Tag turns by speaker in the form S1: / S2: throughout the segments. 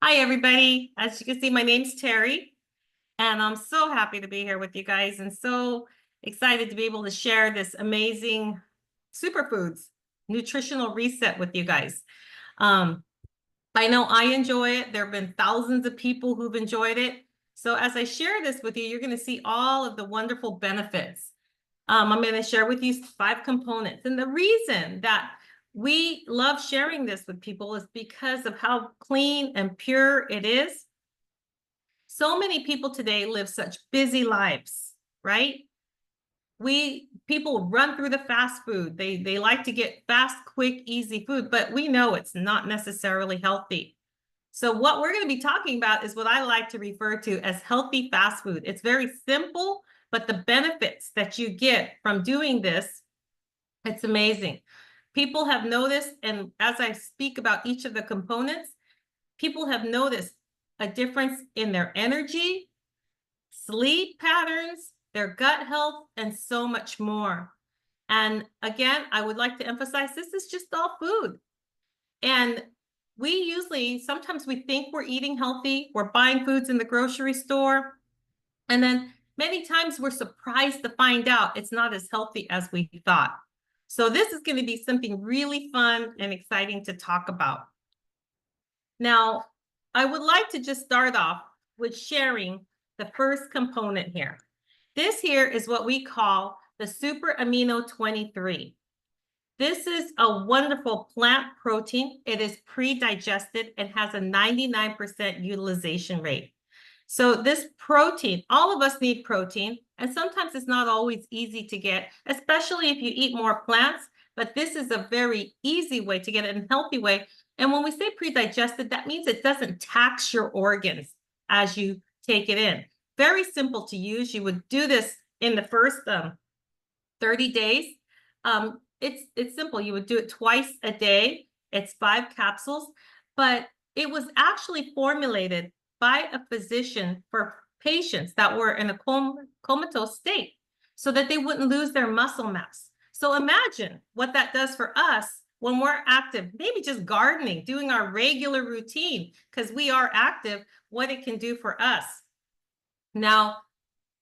S1: Hi, everybody. As you can see, my name's Teri, and I'm so happy to be here with you guys and so excited to be able to share this amazing superfoods nutritional reset with you guys. Um, I know I enjoy it. There have been thousands of people who've enjoyed it. So as I share this with you, you're going to see all of the wonderful benefits. I'm going to share with you 5 components. And the reason that we love sharing this with people is because of how clean and pure it is. So many people today live such busy lives, right? People run through the fast food. They like to get fast, quick, easy food, but we know it's not necessarily healthy. So what we're going to be talking about is what I like to refer to as healthy fast food. It's very simple, but the benefits that you get from doing this, it's amazing. People have noticed, and as I speak about each of the components, people have noticed a difference in their energy, sleep patterns, their gut health, and so much more. And again, I would like to emphasize this is just all food. And sometimes we think we're eating healthy, we're buying foods in the grocery store, and then many times we're surprised to find out it's not as healthy as we thought. So this is going to be something really fun and exciting to talk about. Now, I would like to just start off with sharing the first component here. This here is what we call the super amino 23. This is a wonderful plant protein. It is pre-digested and has a 99% utilization rate. So this protein, all of us need protein, and sometimes it's not always easy to get, especially if you eat more plants, but this is a very easy way to get it in a healthy way. And when we say pre-digested, that means it doesn't tax your organs as you take it in. Very simple to use. You would do this in the first 30 days. It's simple. You would do it twice a day. It's 5 capsules, but it was actually formulated by a physician for patients that were in a comatose state so that they wouldn't lose their muscle mass. So imagine what that does for us when we're active, maybe just gardening, doing our regular routine, because we are active, what it can do for us. Now,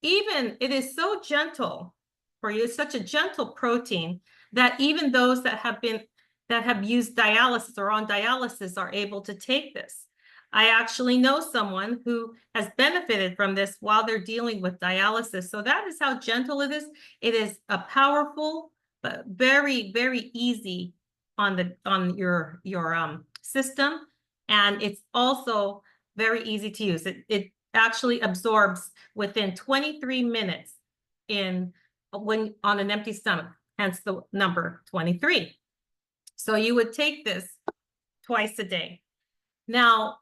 S1: even it is so gentle for you, it's such a gentle protein that even those that have used dialysis or on dialysis are able to take this. I actually know someone who has benefited from this while they're dealing with dialysis. So that is how gentle it is. It is a powerful, but very, very easy on your system. And it's also very easy to use. It actually absorbs within 23 minutes when on an empty stomach, hence the number 23. So you would take this twice a day. Now,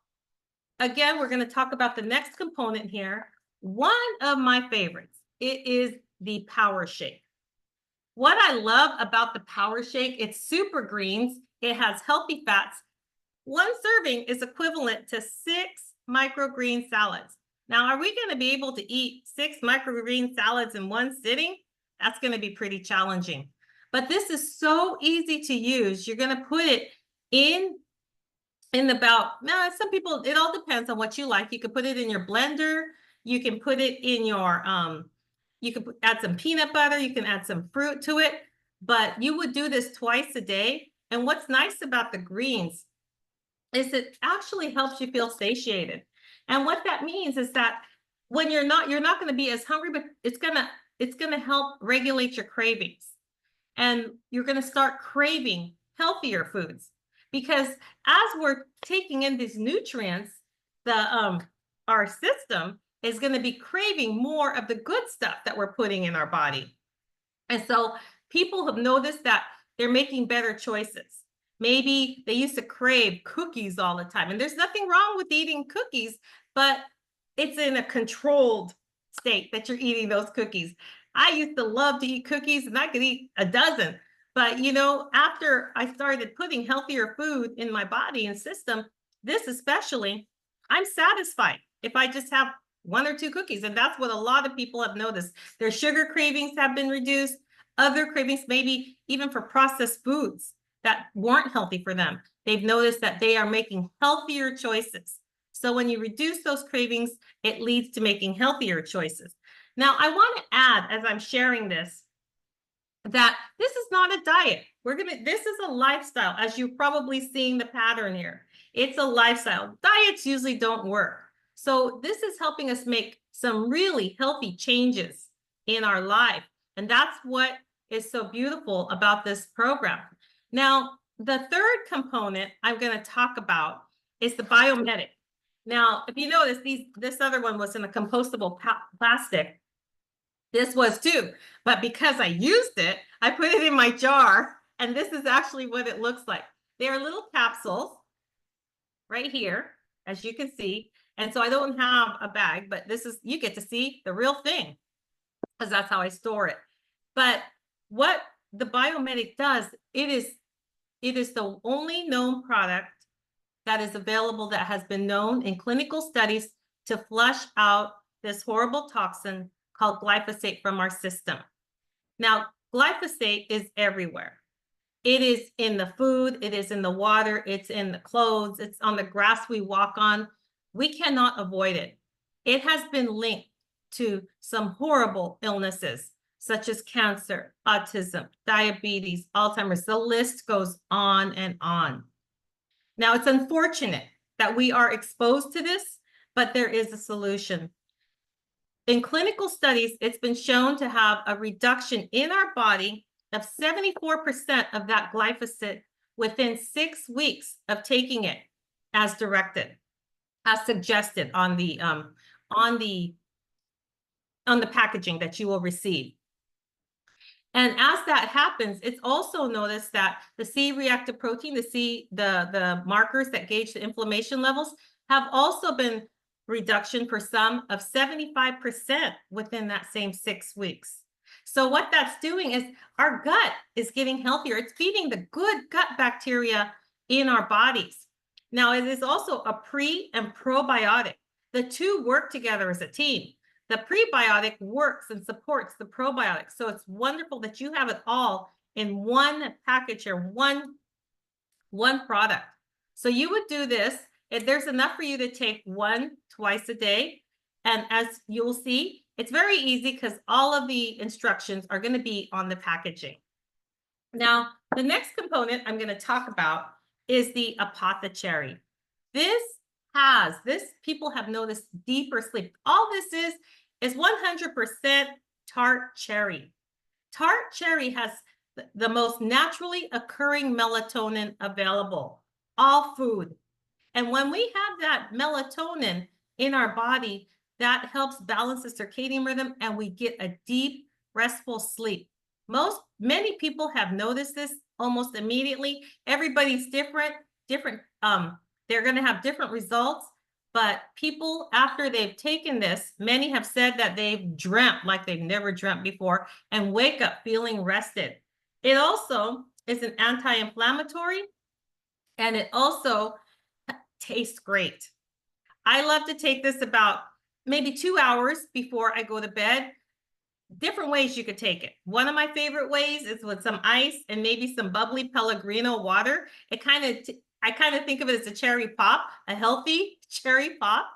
S1: again, we're going to talk about the next component here. One of my favorites, it is the Power Shake. What I love about the Power Shake, it's super greens, it has healthy fats. One serving is equivalent to 6 microgreen salads. Now, are we going to be able to eat 6 microgreen salads in one sitting? That's going to be pretty challenging. But this is so easy to use. You're going to put it in some people, it all depends on what you like. You could put it in your blender. You can put it in your, you could add some peanut butter. You can add some fruit to it. But you would do this twice a day. And what's nice about the greens is it actually helps you feel satiated. And what that means is that when you're not going to be as hungry, but it's going to help regulate your cravings. And you're going to start craving healthier foods because as we're taking in these nutrients, our system is going to be craving more of the good stuff that we're putting in our body. And so people have noticed that they're making better choices. Maybe they used to crave cookies all the time. And there's nothing wrong with eating cookies, but it's in a controlled state that you're eating those cookies. I used to love to eat cookies and I could eat a dozen. But, after I started putting healthier food in my body and system, this especially, I'm satisfied if I just have 1 or 2 cookies. And that's what a lot of people have noticed. Their sugar cravings have been reduced. Other cravings, maybe even for processed foods that weren't healthy for them. They've noticed that they are making healthier choices. So when you reduce those cravings, it leads to making healthier choices. Now, I want to add, as I'm sharing this, that this is not a diet. This is a lifestyle, as you've probably seen the pattern here. It's a lifestyle. Diets usually don't work. So this is helping us make some really healthy changes in our life. And that's what is so beautiful about this program. Now, the third component I'm going to talk about is the biomedic. Now, if you notice, this other one was in a compostable plastic. This was too, but because I used it, I put it in my jar, and this is actually what it looks like. They are little capsules right here, as you can see. And so I don't have a bag, but you get to see the real thing, because that's how I store it. But what the biomedic does, it is the only known product that is available that has been known in clinical studies to flush out this horrible toxin called glyphosate from our system. Now, glyphosate is everywhere. It is in the food, it is in the water, it's in the clothes, it's on the grass we walk on. We cannot avoid it. It has been linked to some horrible illnesses, such as cancer, autism, diabetes, Alzheimer's. The list goes on and on. Now, it's unfortunate that we are exposed to this, but there is a solution. In clinical studies, it's been shown to have a reduction in our body of 74% of that glyphosate within 6 weeks of taking it as directed, as suggested on the packaging that you will receive. And as that happens, it's also noticed that the C-reactive protein, the markers that gauge the inflammation levels, have also been reduction for some of 75% within that same 6 weeks. So what that's doing is our gut is getting healthier. It's feeding the good gut bacteria in our bodies. Now, it is also a pre and probiotic. The two work together as a team. The prebiotic works and supports the probiotic. So it's wonderful that you have it all in one package or one product. So you would do this. If there's enough for you to take one twice a day. And as you'll see, it's very easy because all of the instructions are going to be on the packaging. Now, the next component I'm going to talk about is the apothecary. People have noticed deeper sleep. All this is 100% tart cherry. Tart cherry has the most naturally occurring melatonin available, all food. And when we have that melatonin in our body, that helps balance the circadian rhythm and we get a deep, restful sleep. Many people have noticed this almost immediately. Everybody's different. They're going to have different results. But people, after they've taken this, many have said that they've dreamt like they've never dreamt before and wake up feeling rested. It also is an anti-inflammatory, and it also tastes great. I love to take this about maybe 2 hours before I go to bed. Different ways you could take it. One of my favorite ways is with some ice and maybe some bubbly Pellegrino water. I kind of think of it as a cherry pop, a healthy cherry pop,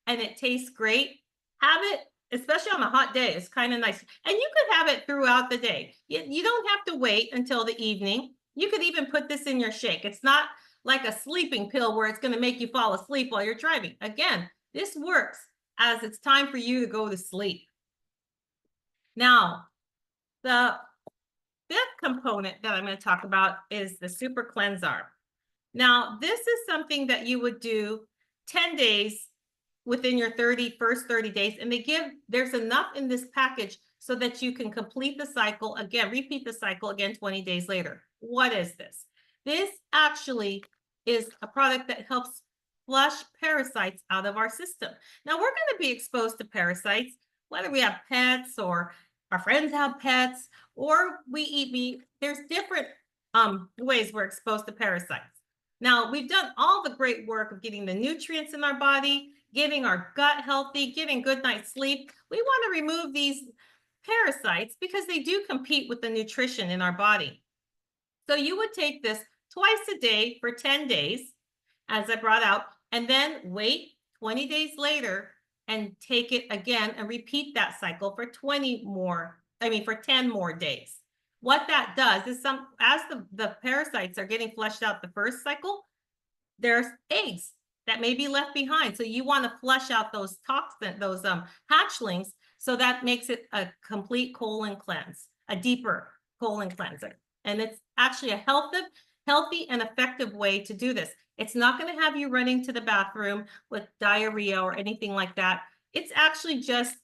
S1: and it tastes great. Have it, especially on a hot day. It's kind of nice. And you could have it throughout the day. You don't have to wait until the evening. You could even put this in your shake. It's not like a sleeping pill where it's going to make you fall asleep while you're driving. Again, this works as it's time for you to go to sleep. Now, the fifth component that I'm going to talk about is the super cleanser. Now, this is something that you would do 10 days within your first 30 days. And there's enough in this package so that you can complete the cycle again, repeat the cycle again 20 days later. What is this? This actually is a product that helps flush parasites out of our system. Now, we're going to be exposed to parasites, whether we have pets or our friends have pets or we eat meat. There's different ways we're exposed to parasites. Now, we've done all the great work of getting the nutrients in our body, getting our gut healthy, getting good night's sleep. We want to remove these parasites because they do compete with the nutrition in our body. So you would take this twice a day for 10 days, as I brought out, and then wait 20 days later and take it again and repeat that cycle for 10 more days. What that does is as the parasites are getting flushed out the first cycle, there's eggs that may be left behind. So you want to flush out those toxins, those hatchlings. So that makes it a complete colon cleanse, a deeper colon cleanser. And it's actually a healthy and effective way to do this. It's not going to have you running to the bathroom with diarrhea or anything like that. It's actually just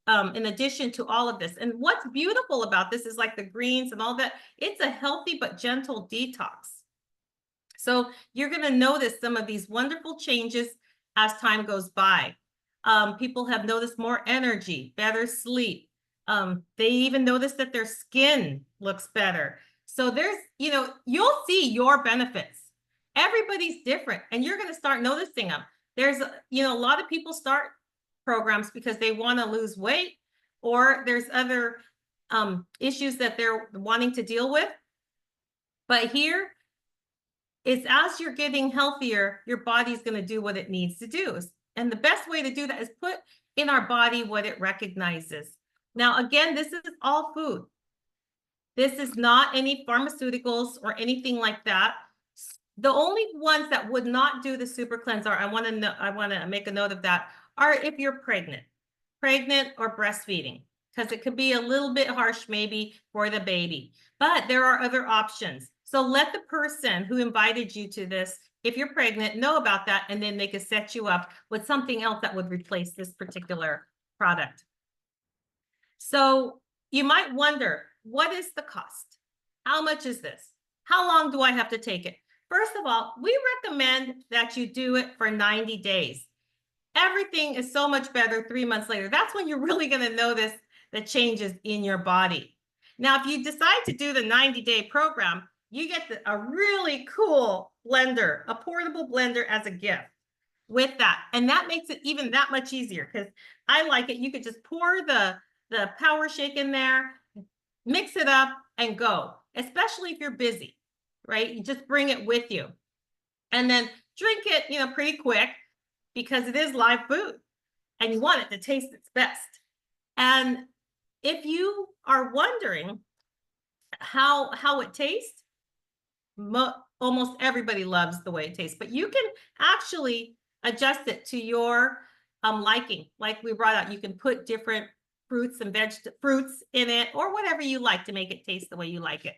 S1: in addition to all of this. And what's beautiful about this is like the greens and all that, it's a healthy but gentle detox. So you're going to notice some of these wonderful changes as time goes by. People have noticed more energy, better sleep. They even notice that their skin looks better. So there's, you'll see your benefits. Everybody's different, and you're going to start noticing them. There's, a lot of people start programs because they want to lose weight, or there's other issues that they're wanting to deal with. But here, it's as you're getting healthier, your body's going to do what it needs to do. And the best way to do that is put in our body what it recognizes. Now, again, this is all food. This is not any pharmaceuticals or anything like that. The only ones that would not do the super cleanse are, I want to make a note of that, are if you're pregnant or breastfeeding, because it could be a little bit harsh maybe for the baby. But there are other options. So let the person who invited you to this, if you're pregnant, know about that, and then they could set you up with something else that would replace this particular product. So you might wonder, what is the cost? How much is this? How long do I have to take it? First of all, we recommend that you do it for 90 days. Everything is so much better 3 months later. That's when you're really going to notice the changes in your body. Now, if you decide to do the 90-day program, you get a really cool blender, a portable blender as a gift with that. And that makes it even that much easier, because I like it. You could just pour the Power Shake in there, mix it up, and go, especially if you're busy, right? You just bring it with you. And then drink it, pretty quick, because it is live food and you want it to taste its best. And if you are wondering how it tastes, almost everybody loves the way it tastes, but you can actually adjust it to your liking. Like we brought out, you can put different fruits and fruits in it, or whatever you like to make it taste the way you like it.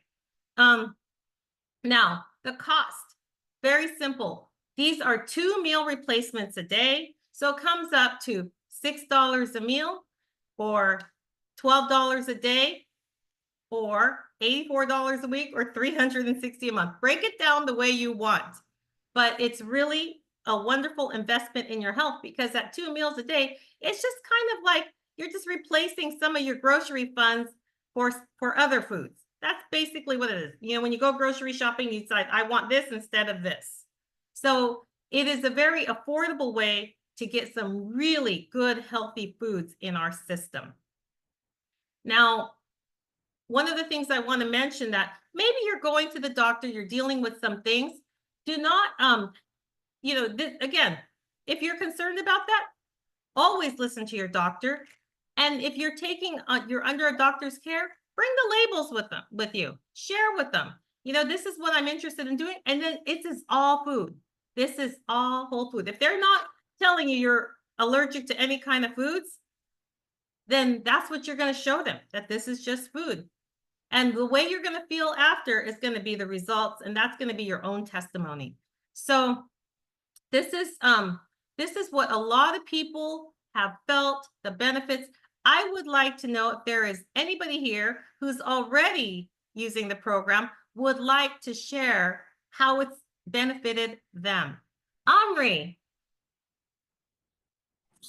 S1: Now, the cost, very simple. These are 2 meal replacements a day. So it comes up to $6 a meal, or $12 a day, or $84 a week, or $360 a month. Break it down the way you want. But it's really a wonderful investment in your health, because at 2 meals a day, it's just kind of like you're just replacing some of your grocery funds for other foods. That's basically what it is. When you go grocery shopping, you decide, I want this instead of this. So it is a very affordable way to get some really good, healthy foods in our system. Now, one of the things I want to mention, that maybe you're going to the doctor, you're dealing with some things. Do not, again, if you're concerned about that, always listen to your doctor. And if you're you're under a doctor's care, bring the labels with you, share with them. This is what I'm interested in doing. And then it is all food. This is all whole food. If they're not telling you you're allergic to any kind of foods, then that's what you're going to show them, that this is just food. And the way you're going to feel after is going to be the results, and that's going to be your own testimony. So this is what a lot of people have felt, the benefits. I would like to know if there is anybody here who's already using the program, would like to share how it's benefited them. Omri.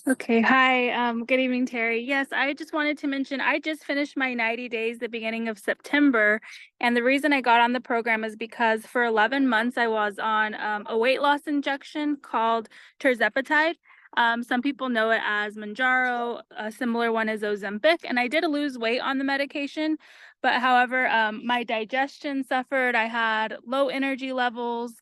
S2: Okay, hi, good evening, Terry. Yes, I just wanted to mention, I just finished my 90 days the beginning of September, and the reason I got on the program is because for 11 months I was on a weight loss injection called tirzepatide. Some people know it as Mounjaro, a similar one is Ozempic, and I did lose weight on the medication, but however, my digestion suffered. I had low energy levels.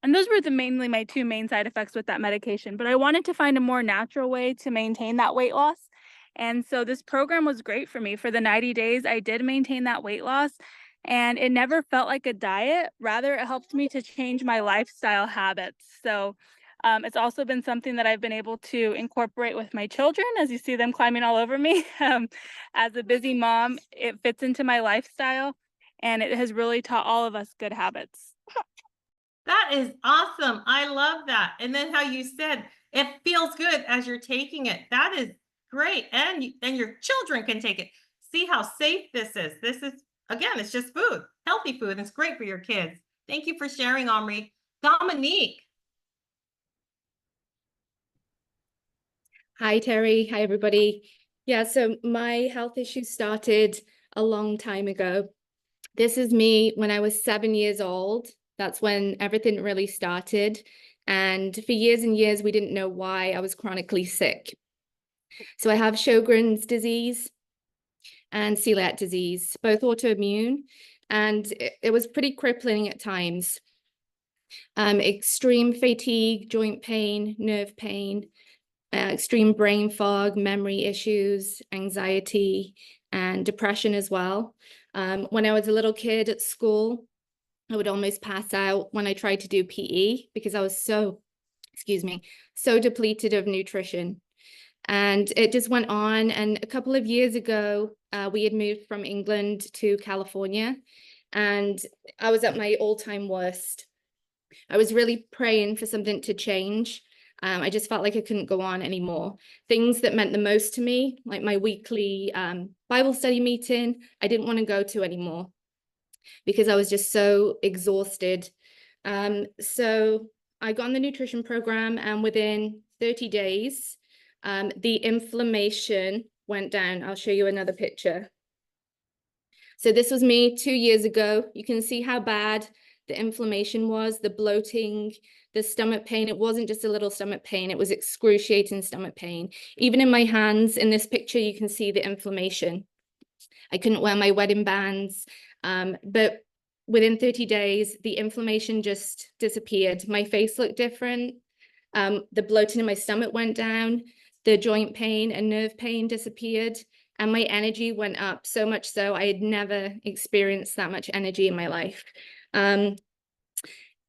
S2: And those were mainly my two main side effects with that medication. But I wanted to find a more natural way to maintain that weight loss. And so this program was great for me. For the 90 days, I did maintain that weight loss, and it never felt like a diet. Rather, it helped me to change my lifestyle habits. So it's also been something that I've been able to incorporate with my children, as you see them climbing all over me. As a busy mom, it fits into my lifestyle, and it has really taught all of us good habits.
S1: That is awesome. I love that. And then how you said it feels good as you're taking it. That is great. And your children can take it. See how safe this is. This is, again, it's just food, healthy food. And it's great for your kids. Thank you for sharing, Omri. Dominique.
S3: Hi, Teri. Hi, everybody. Yeah, so my health issues started a long time ago. This is me when I was 7 years old. That's when everything really started. And for years and years, we didn't know why I was chronically sick. So I have Sjogren's disease and celiac disease, both autoimmune. And it was pretty crippling at times. Extreme fatigue, joint pain, nerve pain, extreme brain fog, memory issues, anxiety, and depression as well. When I was a little kid at school, I would almost pass out when I tried to do PE because I was so depleted of nutrition. And it just went on. And a couple of years ago, we had moved from England to California, and I was at my all-time worst. I was really praying for something to change. I just felt like I couldn't go on anymore. Things that meant the most to me, like my weekly Bible study meeting, I didn't want to go to anymore because I was just so exhausted. So I got on the nutrition program, and within 30 days, the inflammation went down. I'll show you another picture. So this was me 2 years ago. You can see how bad the inflammation was, the bloating, the stomach pain. It wasn't just a little stomach pain, it was excruciating stomach pain. Even in my hands, in this picture, you can see the inflammation. I couldn't wear my wedding bands, but within 30 days, the inflammation just disappeared. My face looked different. The bloating in my stomach went down. The joint pain and nerve pain disappeared. And my energy went up so much so I had never experienced that much energy in my life.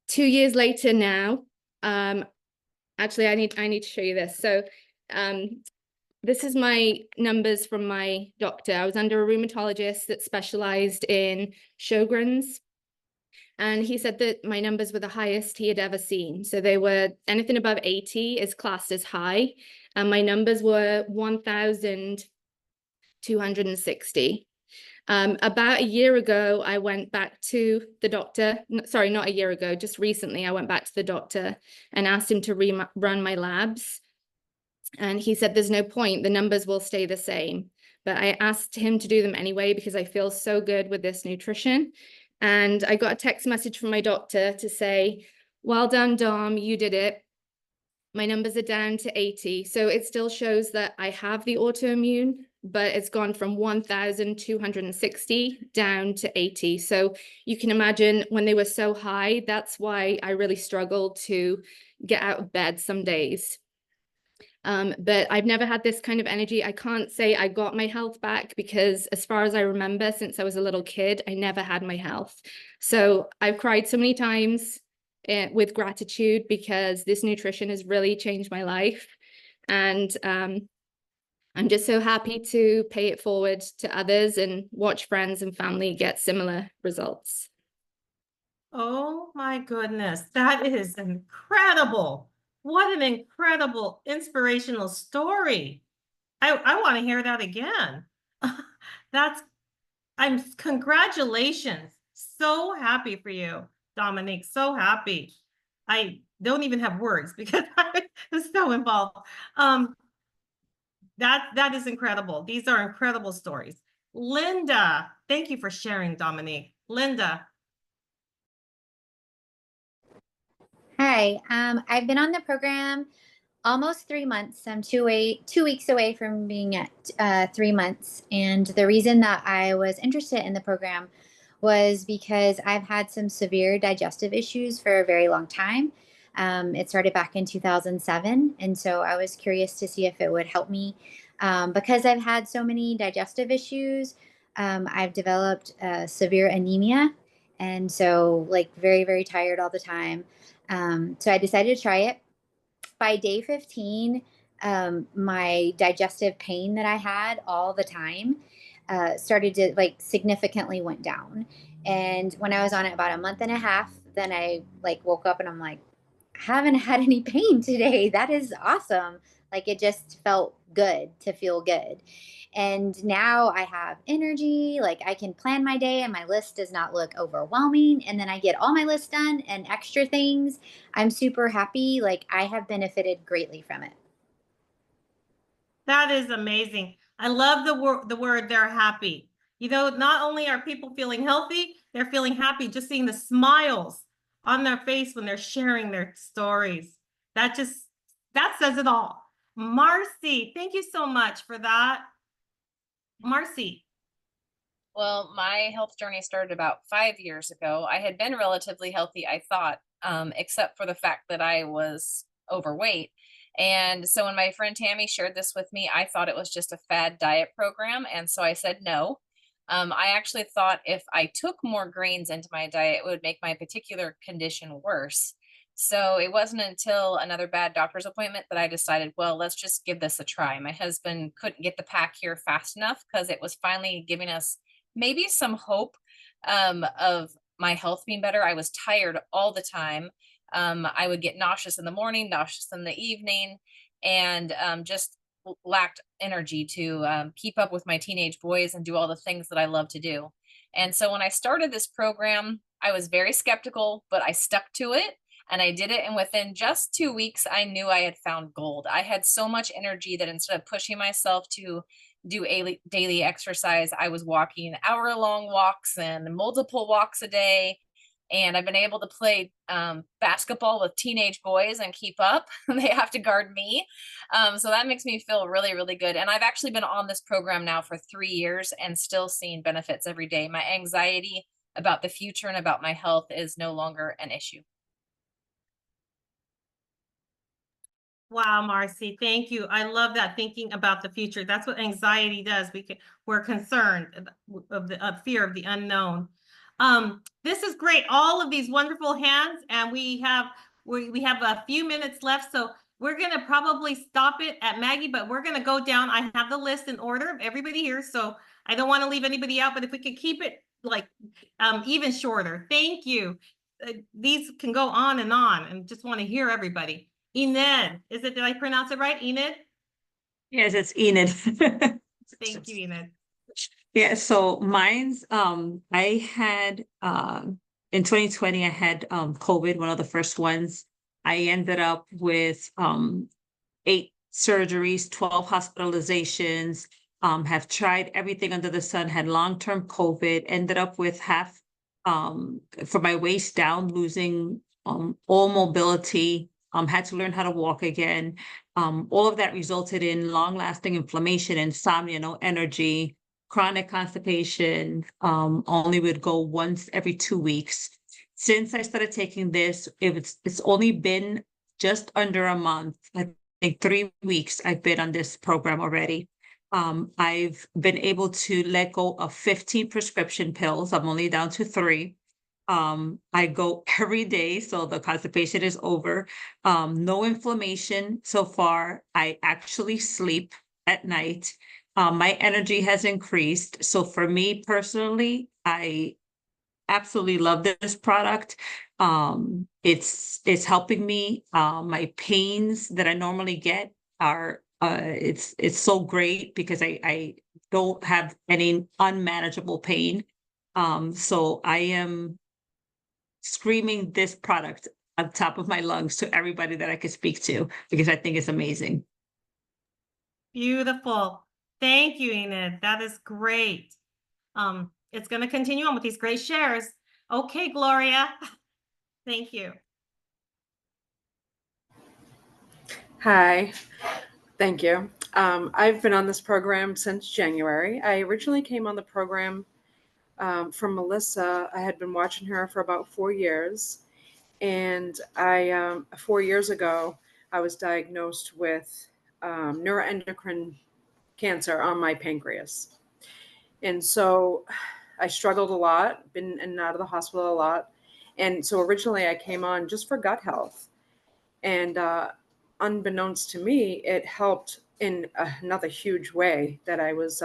S3: 2 years later now, actually, I need to show you this. So this is my numbers from my doctor. I was under a rheumatologist that specialized in Sjogren's. And he said that my numbers were the highest he had ever seen. So they were anything above 80 is classed as high. And my numbers were 1,260. About a year ago, I went back to the doctor. Sorry, not a year ago, just recently, I went back to the doctor and asked him to run my labs. And he said, there's no point, the numbers will stay the same. But I asked him to do them anyway because I feel so good with this nutrition. And I got a text message from my doctor to say, well done, Dom, you did it. My numbers are down to 80. So it still shows that I have the autoimmune, but it's gone from 1,260 down to 80. So you can imagine when they were so high, that's why I really struggled to get out of bed some days. But I've never had this kind of energy. I can't say I got my health back because as far as I remember, since I was a little kid, I never had my health. So I've cried so many times with gratitude because this nutrition has really changed my life. And I'm just so happy to pay it forward to others and watch friends and family get similar results.
S1: Oh my goodness, that is incredible. What an incredible inspirational story. I want to hear that again. Congratulations. So happy for you, Dominique. So happy. I don't even have words because I was so involved. That is incredible. These are incredible stories. Linda, thank you for sharing, Dominique. Linda.
S4: Hi, I've been on the program almost 3 months. I'm 2 weeks away from being at 3 months. And the reason that I was interested in the program was because I've had some severe digestive issues for a very long time. It started back in 2007. And so I was curious to see if it would help me. Because I've had so many digestive issues, I've developed severe anemia. And so, like, very, very tired all the time. So I decided to try it. By day 15, my digestive pain that I had all the time started to like significantly went down. And when I was on it about a month and a half, then I like woke up and I'm like, I haven't had any pain today. That is awesome. Like it just felt good to feel good. And now I have energy, like I can plan my day and my list does not look overwhelming. And then I get all my lists done and extra things. I'm super happy. Like I have benefited greatly from it.
S1: That is amazing. I love the word they're happy. You know, not only are people feeling healthy, they're feeling happy just seeing the smiles on their face when they're sharing their stories. That says it all. Marcy, thank you so much for that. Marcy.
S5: Well, my health journey started about 5 years ago. I had been relatively healthy, I thought, except for the fact that I was overweight. And so when my friend Tammy shared this with me, I thought it was just a fad diet program. And so I said no. I actually thought if I took more grains into my diet, it would make my particular condition worse. So it wasn't until another bad doctor's appointment that I decided, well, let's just give this a try. My husband couldn't get the pack here fast enough because it was finally giving us maybe some hope of my health being better. I was tired all the time. I would get nauseous in the morning, nauseous in the evening, and just lacked energy to keep up with my teenage boys and do all the things that I love to do. And so when I started this program, I was very skeptical, but I stuck to it and I did it. And within just 2 weeks, I knew I had found gold. I had so much energy that instead of pushing myself to do daily exercise, I was walking hour-long walks and multiple walks a day. And I've been able to play basketball with teenage boys and keep up. They have to guard me. So that makes me feel really, really good. And I've actually been on this program now for 3 years and still seeing benefits every day. My anxiety about the future and about my health is no longer an issue.
S1: Wow, Marcy, thank you. I love that, thinking about the future. That's what anxiety does. We're concerned of the fear of the unknown. This is great. All of these wonderful hands, and we have a few minutes left, so we're gonna probably stop it at Maggie, but we're gonna go down. I have the list in order of everybody here, so I don't want to leave anybody out. But if we could keep it like even shorter, thank you. These can go on, and just want to hear everybody. Enid, did I pronounce it right? Enid?
S6: Yes, it's Enid.
S1: Thank you, Enid.
S6: Yeah, so mine's I had in 2020 I had COVID, one of the first ones. I ended up with 8 surgeries, 12 hospitalizations, have tried everything under the sun, had long-term COVID, ended up with half for my waist down, losing all mobility, had to learn how to walk again. All of that resulted in long-lasting inflammation, insomnia, no energy, chronic constipation, only would go once every 2 weeks. Since I started taking this, it's only been just under a month. I think 3 weeks I've been on this program already. I've been able to let go of 15 prescription pills. I'm only down to 3. I go every day, so the constipation is over. No inflammation so far. I actually sleep at night. My energy has increased. So for me personally, I absolutely love this product. It's helping me. My pains that I normally get are it's so great because I don't have any unmanageable pain. So I am screaming this product on top of my lungs to everybody that I could speak to because I think it's amazing.
S1: Beautiful. Thank you, Enid. That is great. It's going to continue on with these great shares. Okay, Gloria. Thank you.
S7: Hi, thank you. I've been on this program since January. I originally came on the program from Melissa. I had been watching her for about 4 years. And 4 years ago, I was diagnosed with neuroendocrine cancer on my pancreas. And so I struggled a lot, been in and out of the hospital a lot. And so originally I came on just for gut health. And unbeknownst to me, it helped in another huge way that I was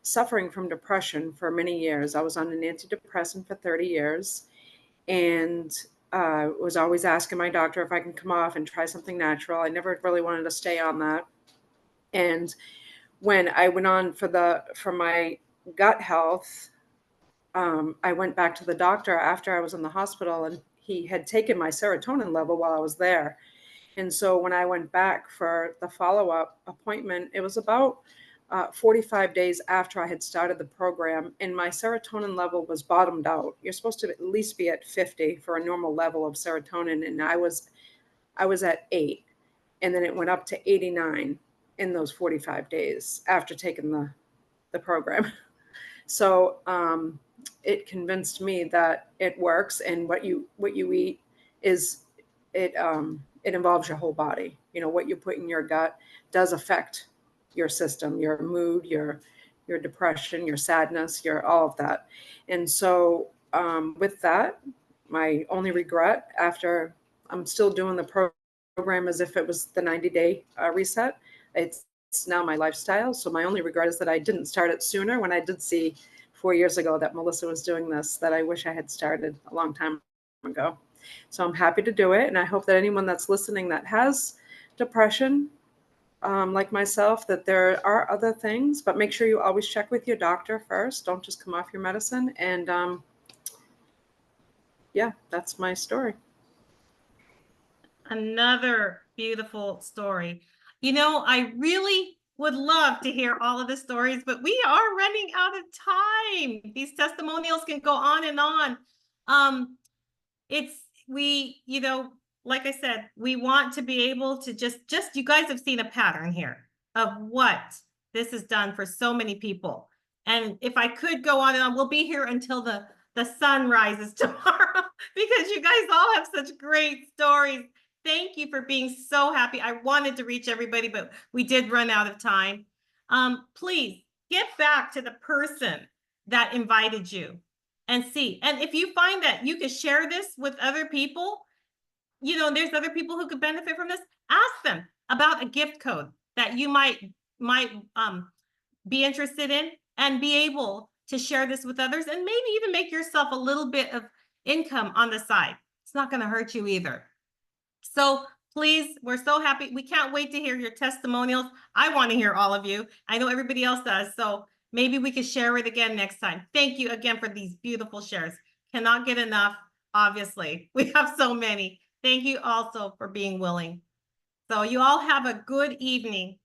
S7: suffering from depression for many years. I was on an antidepressant for 30 years and was always asking my doctor if I can come off and try something natural. I never really wanted to stay on that. And when I went on for my gut health, I went back to the doctor after I was in the hospital, and he had taken my serotonin level while I was there. And so when I went back for the follow-up appointment, it was about 45 days after I had started the program, and my serotonin level was bottomed out. You're supposed to at least be at 50 for a normal level of serotonin, and I was at 8, and then it went up to 89 in those 45 days after taking the program. So it convinced me that it works, and what you eat is it involves your whole body. You know, what you put in your gut does affect your system, your mood, your depression, your sadness, your all of that. And so with that, my only regret, after I'm still doing the program as if it was the 90-day reset, it's now my lifestyle. So my only regret is that I didn't start it sooner. When I did see 4 years ago that Melissa was doing this, that I wish I had started a long time ago. So I'm happy to do it. And I hope that anyone that's listening that has depression, like myself, that there are other things, but make sure you always check with your doctor first. Don't just come off your medicine. And yeah, that's my story.
S1: Another beautiful story. You know, I really would love to hear all of the stories, but we are running out of time. These testimonials can go on and on. You know, like I said, we want to be able to just you guys have seen a pattern here of what this has done for so many people. And if I could go on and on, we'll be here until the sun rises tomorrow because you guys all have such great stories. Thank you for being so happy. I wanted to reach everybody, but we did run out of time. Please get back to the person that invited you and see. And if you find that you could share this with other people, you know, there's other people who could benefit from this, ask them about a gift code that you might be interested in and be able to share this with others and maybe even make yourself a little bit of income on the side. It's not going to hurt you either. So please, we're so happy. We can't wait to hear your testimonials. I want to hear all of you. I know everybody else does. So maybe we could share it again next time. Thank you again for these beautiful shares. Cannot get enough, obviously. We have so many. Thank you also for being willing. So you all have a good evening.